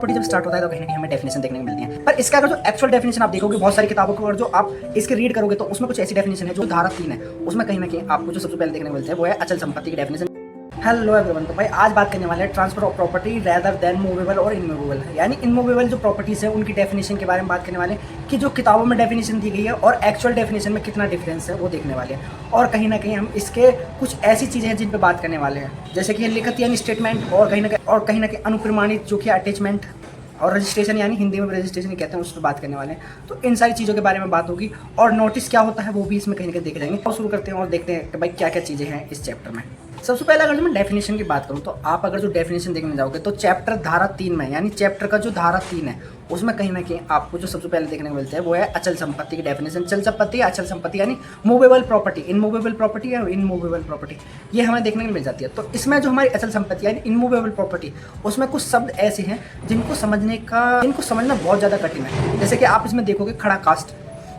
Property जब start होता है तो कहीं ना कहीं हमें डेफिनेशन देखने को मिलती है, पर इसका अगर जो एक्चुअल डेफिनेशन आप देखोगे बहुत सारी किताबों को और जो आप इसके रीड करोगे तो उसमें कुछ ऐसी डेफिनेशन है जो धारा 3 है उसमें कहीं ना कहीं आपको जो सबसे पहले देखने को मिलता है वो है अचल संपत्ति की डेफिनेशन। हेलो एवरीवन, तो भाई आज बात करने वाले हैं transfer of property rather than movable और इनमूवेबल, यानी इनमूवेबल जो प्रॉपर्टीज है उनकी डेफिनेशन के बारे में बात करने वाले हैं कि जो किताबों में डेफिनेशन दी गई है और एक्चुअल डेफिनेशन में कितना डिफरेंस है वो देखने वाले हैं। और कहीं ना कहीं हम इसके कुछ ऐसी चीज़ें हैं जिन पर बात करने वाले हैं, जैसे कि लिखित यानी स्टेटमेंट और कहीं ना कहीं अनुप्रमाणित जो कि अटैचमेंट और रजिस्ट्रेशन यानी हिंदी में रजिस्ट्रेशन कहते हैं उस पर बात करने वाले हैं। तो इन सारी चीज़ों के बारे में बात होगी और नोटिस क्या होता है वो भी इसमें कहीं ना कहीं देखे जाएंगे। और शुरू करते हैं और देखते हैं कि भाई क्या क्या चीज़ें हैं इस चैप्टर में। सबसे पहले अगर मैं डेफिनेशन की बात करूं तो आप अगर जो डेफिनेशन देखने जाओगे तो चैप्टर धारा 3 में, यानी चैप्टर का जो धारा 3 है उसमें कहीं ना कहीं आपको जो सबसे पहले देखने को मिलता है वो है अचल संपत्ति की डेफिनेशन। चल संपत्ति, अचल संपत्ति यानी मूवेबल प्रॉपर्टी, इनमूवेबल प्रॉपर्टी या इनमूवेबल प्रॉपर्टी, ये हमें देखने को मिल जाती है। तो इसमें जो हमारी अचल संपत्ति यानी इनमूवेबल प्रॉपर्टी उसमें कुछ शब्द ऐसे हैं जिनको समझना बहुत ज़्यादा कठिन है। जैसे कि आप इसमें देखोगे खड़ा कास्ट।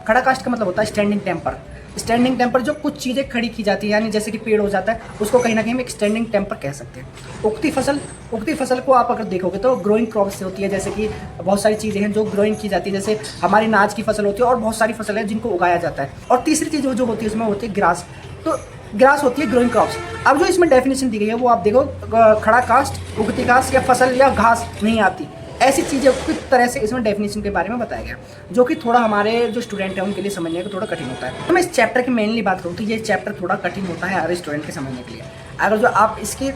खड़ा कास्ट का मतलब होता है स्टैंडिंग टेम्पर। स्टैंडिंग टेम्पर जो कुछ चीज़ें खड़ी की जाती है, यानी जैसे कि पेड़ हो जाता है उसको कहीं ना कहीं हम एक स्टैंडिंग टेम्पर कह सकते हैं। उगती फसल को आप अगर देखोगे तो ग्रोइंग क्रॉप्स से होती है, जैसे कि बहुत सारी चीज़ें हैं जो ग्रोइंग की जाती है, जैसे हमारी नाज की फसल होती है और बहुत सारी फसल है जिनको उगाया जाता है। और तीसरी चीज़ जो होती है उसमें होती है ग्रास। तो ग्रास होती है ग्रोइंग क्रॉप्स। अब जो इसमें डेफिनेशन दी गई है वो आप देखो, खड़ा कास्ट, उगती घास या फसल या घास नहीं आती, ऐसी चीज़ें किस तरह से इसमें डेफिनेशन के बारे में बताया गया, जो कि थोड़ा हमारे जो स्टूडेंट हैं उनके लिए समझने को थोड़ा कठिन होता है। तो मैं इस चैप्टर की मेनली बात करूँ तो ये चैप्टर थोड़ा कठिन होता है हर स्टूडेंट के समझने के लिए। अगर जो आप इसकी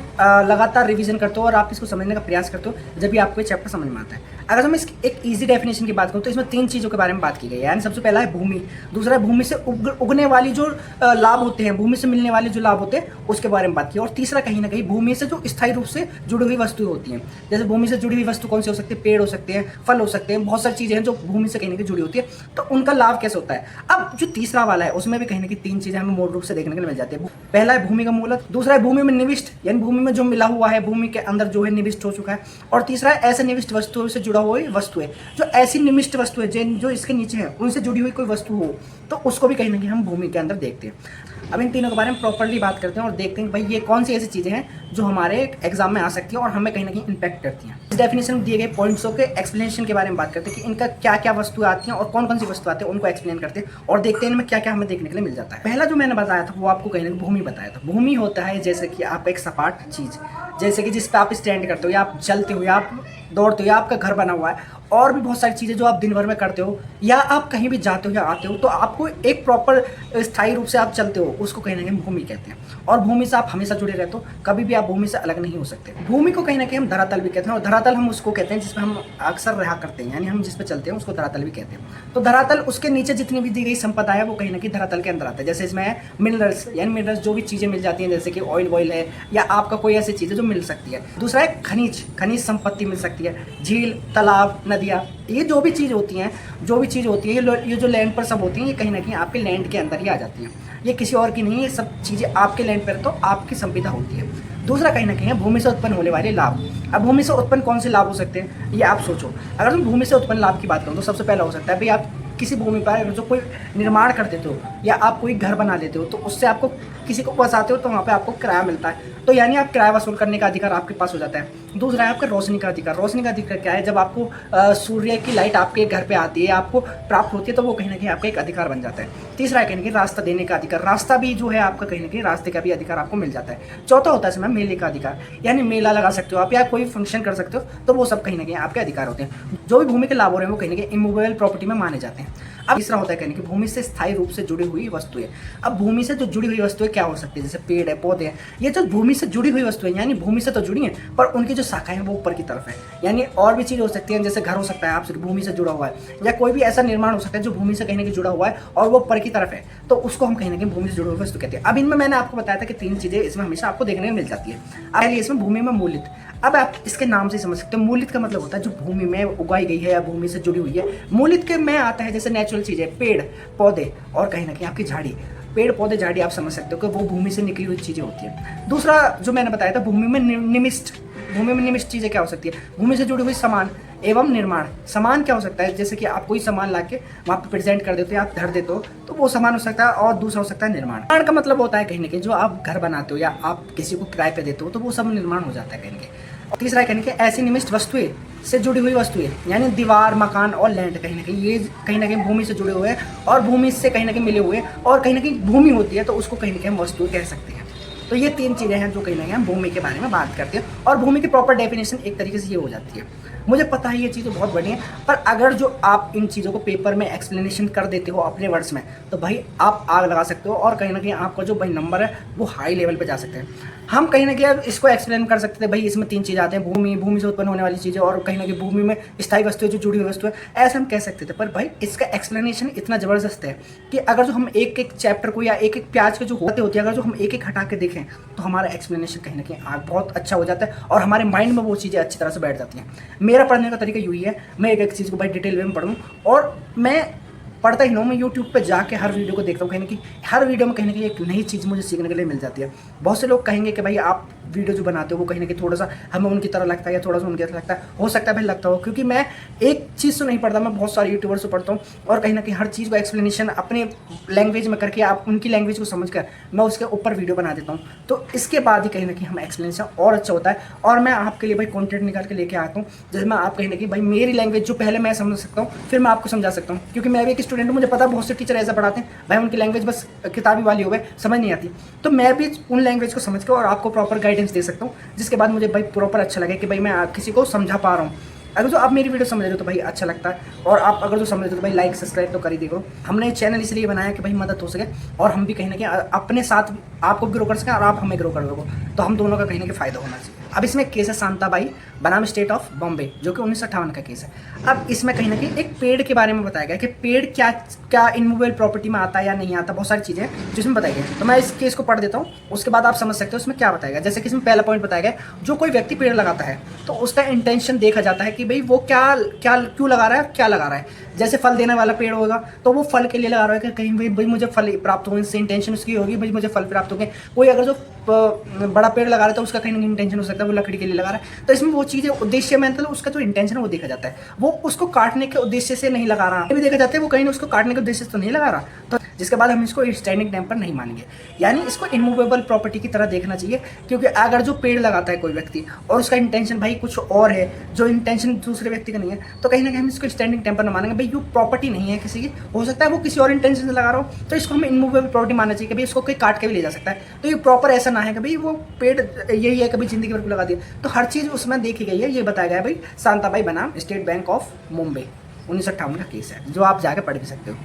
लगातार रिवीजन करते हो और आप इसको समझने का प्रयास करते हो जब भी आपको ये चैप्टर समझ में आता है। अगर हम इसकी एक इजी डेफिनेशन की बात करूँ तो इसमें 3 चीज़ों के बारे में बात की गई है, यानी सबसे पहला है भूमि, दूसरा है भूमि से उगने वाली जो लाभ होते हैं, भूमि से मिलने वाले जो लाभ होते हैं उसके बारे में बात की, और तीसरा कहीं ना कहीं भूमि से जो स्थायी रूप से जुड़ी हुई वस्तुएं होती हैं। जैसे भूमि से जुड़ी हुई वस्तु कौन सी हो सकती है, पेड़ हो सकते हैं, फल हो सकते हैं, बहुत सारी चीज़ें हैं जो भूमि से कहीं ना कहीं जुड़ी होती है, तो उनका लाभ कैसे होता है। अब जो तीसरा वाला है उसमें भी कहीं ना कहीं 3 चीज़ें हमें मूल रूप से देखने को मिल जाती है। पहला है भूमि का मूलक, दूसरा है भूमि में निविष्ट यानी भूमि में जो मिला हुआ है, भूमि के अंदर जो है निविष्ट हो चुका है, और तीसरा है ऐसे निविष्ट वस्तुओं से जुड़ा हुआ वस्तु है, जो ऐसी निविष्ट वस्तु है जो इसके नीचे है उनसे जुड़ी हुई कोई वस्तु हो तो उसको भी कहीं ना कहीं हम भूमि के अंदर देखते हैं। अब इन तीनों के बारे में प्रॉपर्ली बात करते हैं और देखते हैं भाई ये कौन सी ऐसी चीज़ें हैं जो हमारे एग्जाम में आ सकती हैं और हमें कहीं ना कहीं इंपैक्ट करती हैं। इस डेफिनेशन में दिए गए पॉइंट्सों के एक्सप्लेनेशन के बारे में बात करते हैं कि इनका क्या क्या वस्तुएं आती हैं और कौन कौन सी वस्तु आती है उनको एक्सप्लेन करते हैं और देखते हैं इनमें क्या क्या हमें देखने के लिए मिल जाता है। पहला जो मैंने बताया था वो आपको कहीं ना कहीं भूमि बताया था। भूमि होता है जैसे कि आप एक सपाट चीज़, जैसे कि जिस पर आप स्टैंड करते हो या आप चलते हो या आप दौड़ते हो या आपका घर बना हुआ है, और भी बहुत सारी चीज़ें जो आप दिन भर में करते हो या आप कहीं भी जाते हो या आते हो तो आपको एक प्रॉपर स्थायी रूप से आप चलते हो, उसको कहीं ना कहीं भूमि कहते हैं। और भूमि से आप हमेशा जुड़े रहते हो, कभी भी आप भूमि से अलग नहीं हो सकते। भूमि को कहीं ना कहीं हम धरातल भी कहते हैं, और धरातल हम उसको कहते हैं जिसमें हम अक्सर रहा करते हैं, यानी हम जिस पे चलते हैं उसको धरातल भी कहते हैं। तो धरातल उसके नीचे जितनी भी दी गई संपदा है वो कहीं ना कहीं धरातल के अंदर आता है। जैसे इसमें है मिनरल्स, यानी मिनरल्स जो भी चीज़ें मिल जाती हैं, जैसे कि ऑयल वॉयल है या आपका कोई ऐसी चीज़ है जो मिल सकती है। दूसरा है खनिज संपत्ति मिल सकती है, झील, तालाब, नदियाँ, ये जो भी चीज़ होती हैं ये जो लैंड पर सब होती हैं ये कहीं ना कहीं आपके लैंड के अंदर ही आ जाती हैं, ये किसी और की नहीं है, ये सब चीज़ें आपके लैंड पर तो आपकी संपदा होती है। दूसरा कहीं ना कहीं है भूमि से उत्पन्न होने वाले लाभ। अब भूमि से उत्पन्न कौन से लाभ हो सकते हैं ये आप सोचो। अगर हम भूमि से उत्पन्न लाभ की बात करूँ तो सबसे पहला हो सकता है भाई आप किसी भूमि पर जो कोई निर्माण कर देते हो या आप कोई घर बना देते हो तो उससे आपको किसी को बसाते हो तो वहाँ पे आपको किराया मिलता है, तो यानी आप किराया वसूल करने का अधिकार आपके पास हो जाता है। दूसरा है आपका रोशनी का अधिकार। रोशनी का अधिकार क्या है, जब आपको सूर्य की लाइट आपके घर पे आती है, आपको प्राप्त होती है, तो वो कहीं ना कहीं आपका एक अधिकार बन जाता है। तीसरा है कहीं ना कहीं रास्ता देने का अधिकार, रास्ता भी जो है आपका कहीं ना कहीं रास्ते का भी अधिकार आपको मिल जाता है। चौथा होता है इसमें मेले का अधिकार, यानी मेला लगा सकते हो आप या कोई फंक्शन कर सकते हो, तो वो सब कहीं ना कहीं आपके अधिकार होते हैं। जो भी भूमि के लाभ हो रहे हैं वो कहीं ना कहीं इमूवेबल प्रॉपर्टी में माने जाते हैं। अब तीसरा होता है कहीं ना कहीं भूमि से स्थायी रूप से जुड़ी हुई वस्तुएं। अब भूमि से जो जुड़ी हुई वस्तुएं क्या हो सकती है, जैसे पेड़ है, पौधे हैं, ये जो भूमि से जुड़ी हुई वस्तुएं यानी भूमि से तो जुड़ी हैं पर उनकी जो शाखाएं हैं वो ऊपर की तरफ है, यानी और भी चीज़ हो सकती है, जैसे घर हो सकता है आपसे भूमि से जुड़ा हुआ है, या कोई भी ऐसा निर्माण हो सकता है जो भूमि से कहीं ना कहीं जुड़ा हुआ है और वो ऊपर की तरफ है, तो उसको हम कहीं ना कहीं भूमि से जुड़ी हुई वस्तु कहते हैं। अब इनमें मैंने आपको बताया था कि 3 चीज़ें इसमें हमेशा आपको देखने को मिल जाती है। पहले इसमें भूमि में मूलित। अब आप इसके नाम से समझ सकते हो, मूलित का मतलब होता है जो भूमि में उगाई गई है या भूमि से जुड़ी हुई है। मूलित के में आता है जैसे नेचुरल चीज़ें, पेड़ पौधे और कहीं ना कहीं आपकी झाड़ी। पेड़ पौधे झाड़ी आप समझ सकते हो कि वो भूमि से निकली हुई चीज़ें होती हैं। दूसरा जो मैंने बताया था भूमि में निमिष्ट चीज़ें क्या हो सकती है, भूमि से जुड़ी हुई सामान एवं निर्माण। सामान क्या हो सकता है, जैसे कि आप कोई सामान लाके वहाँ पे प्रेजेंट कर देते हो, आप धर देते हो, तो वो सामान हो सकता है। और दूसरा हो सकता है निर्माण। निर्माण का मतलब होता है कहीं ना कहीं जो आप घर बनाते हो या आप किसी को किराए पे देते हो, तो वो सब निर्माण हो जाता है कहीं ना कहीं। और तीसरा है कहीं कि ऐसी निमिष्ट वस्तुएं से जुड़ी हुई वस्तु है, यानी दीवार, मकान और लैंड, कहीं ना कहीं भूमि से जुड़े हुए हैं और भूमि से कहीं ना कहीं मिले हुए हैं, और कहीं ना कहीं भूमि होती है तो उसको कहीं ना कहीं हम वस्तु कह सकते हैं। तो ये 3 चीज़ें हैं जो कहीं ना कहीं हम भूमि के बारे में बात करते हैं, और भूमि की प्रॉपर डेफिनेशन एक तरीके से ये हो जाती है। मुझे पता है ये चीज़ बहुत बड़ी है, पर अगर जो आप इन चीज़ों को पेपर में एक्सप्लेनेशन कर देते हो अपने वर्ड्स में, तो भाई आप आग लगा सकते हो, और कहीं ना कहीं आपका जो भाई नंबर है वो हाई लेवल पे जा सकते हैं। हम कहीं ना कहीं अब इसको एक्सप्लेन कर सकते थे, भाई इसमें 3 चीज़ आते हैं, भूमि, भूमि से उत्पन्न होने वाली चीज़ें, और कहीं ना कहीं भूमि में स्थायी वस्तु है जो जुड़ी हुई वस्तु है, ऐसा हम कह सकते थे। पर भाई इसका एक्सप्लेनेशन इतना ज़बरदस्त है कि अगर जो हम एक एक चैप्टर को या एक एक प्याज के जो होते हैं, अगर जो हम एक एक हटा के देखें तो हमारा एक्सप्लेनेशन कहीं ना कहीं बहुत अच्छा हो जाता है, और हमारे माइंड में वो चीज़ें अच्छी तरह से बैठ जाती हैं। मेरा पढ़ने का तरीका यूँ ही है, मैं एक एक चीज़ को भाई डिटेल में पढ़ूँ, और मैं पढ़ता ही नहीं, मैं यूट्यूब पे जाके हर वीडियो को देखता हूँ, कहीं ना कहीं हर वीडियो में कहीं ना कहीं एक नई चीज़ मुझे सीखने के लिए मिल जाती है। बहुत से लोग कहेंगे कि भाई आप वीडियो जो बनाते हो वो कहीं ना कहीं थोड़ा सा हमें उनकी तरह लगता है, या थोड़ा सा उनकी तरह लगता है, हो सकता है भाई लगता हो, क्योंकि मैं एक चीज़ से नहीं पढ़ता, मैं बहुत सारे यूट्यूबर से पढ़ता हूँ, और कहीं ना कहीं हर चीज़ को एक्सप्लेनेशन अपने लैंग्वेज में करके, आप उनकी लैंग्वेज को समझ कर मैं उसके ऊपर वीडियो बना देता हूँ। तो इसके बाद ही कहीं ना कहीं हम एक्सप्लेनेशन और अच्छा होता है, और मैं आपके लिए भाई कॉन्टेंट निकाल के लेके आता हूँ, जिसमें आप कहीं ना कहीं भाई मेरी लैंग्वेज जो पहले मैं समझ सकता हूँ, फिर मैं आपको समझा सकता हूँ, क्योंकि मैं भी एक स्टूडेंट हूँ, मुझे पता है बहुत से टीचर ऐसा पढ़ाते हैं भाई उनकी लैंग्वेज बस किताबी वाली हो गई, समझ नहीं आती, तो मैं भी उन लैंग्वेज को समझ के और आपको प्रॉपर गाइडेंस दे सकता हूँ, जिसके बाद मुझे भाई प्रॉपर अच्छा लगे कि भाई मैं किसी को समझा पा रहा हूँ। अगर जो आप मेरी वीडियो समझ रहे हो तो भाई अच्छा लगता है, और आप अगर जो समझ रहे हो तो भाई लाइक सब्सक्राइब तो कर ही देखो। हमने चैनल इसलिए बनाया कि भाई मदद हो सके, और हम भी कहीं ना कहीं अपने साथ आपको ग्रो कर सकें, और आप हमें ग्रो कर दो, तो हम दोनों का कहीं ना कहीं फ़ायदा होना चाहिए। अब इसमें केस है शांताबाई बनाम स्टेट ऑफ बॉम्बे, जो कि 1958 का केस है। अब इसमें कहीं ना कहीं एक पेड़ के बारे में बताया गया कि पेड़ क्या क्या इमूवेबल प्रॉपर्टी में आता है या नहीं आता, बहुत सारी चीज़ें जो इसमें बताई गई। तो मैं इस केस को पढ़ देता हूँ, उसके बाद आप समझ सकते हो उसमें क्या बताया गया। जैसे कि इसमें पहला पॉइंट बताया गया, जो कोई व्यक्ति पेड़ लगाता है तो उसका इंटेंशन देखा जाता है कि भाई वो क्यों लगा रहा है, क्या लगा रहा है। जैसे फल देने वाला पेड़ होगा तो वो फल के लिए लगा रहा है कि कहीं भाई मुझे फल प्राप्त हो, इससे इंटेंशन उसकी होगी भाई मुझे फल प्राप्त हो गए। कोई अगर जो बड़ा पेड़ लगा रहा है तो उसका कहीं ना कहीं इंटेंशन हो सकता है वो लकड़ी के लिए लगा रहा है। तो इसमें वो चीज़ें उद्देश्य में मतलब उसका जो इंटेंशन है वो देखा जाता है, वो उसको काटने के उद्देश्य से नहीं लगा रहा, ये भी देखा जाता है वो कहीं उसको काटने के उद्देश्य से तो नहीं लगा रहा। तो जिसके बाद हम इसको स्टैंडिंग टाइम पर नहीं मानेंगे, यानी इसको इमूवेबल प्रॉपर्टी की तरह देखना चाहिए। क्योंकि अगर जो पेड़ लगाता है कोई व्यक्ति और उसका इंटेंशन भाई कुछ और है, जो इंटेंशन दूसरे व्यक्ति का नहीं है, तो कहीं ना कहीं हम इसको स्टैंडिंग टाइम पर न मानेंगे। भाई ये प्रॉपर्टी नहीं है किसी की, हो सकता है वो किसी और इंटेंशन से लगा रहा हो, तो इसको हमें इमूवेबल प्रॉपर्टी मानना चाहिए कि भाई इसको कोई काट के भी ले जा सकता है। तो ये प्रॉपर ऐसा ना है कि भाई वो पेड़ यही है कभी जिंदगी भर को लगा दिया। तो हर चीज़ उसमें देखी गई है, ये बताया गया है भाई शांताबाई बनाम स्टेट बैंक ऑफ मुंबई 1958 का केस है, जो आप जाके पढ़ भी सकते हो।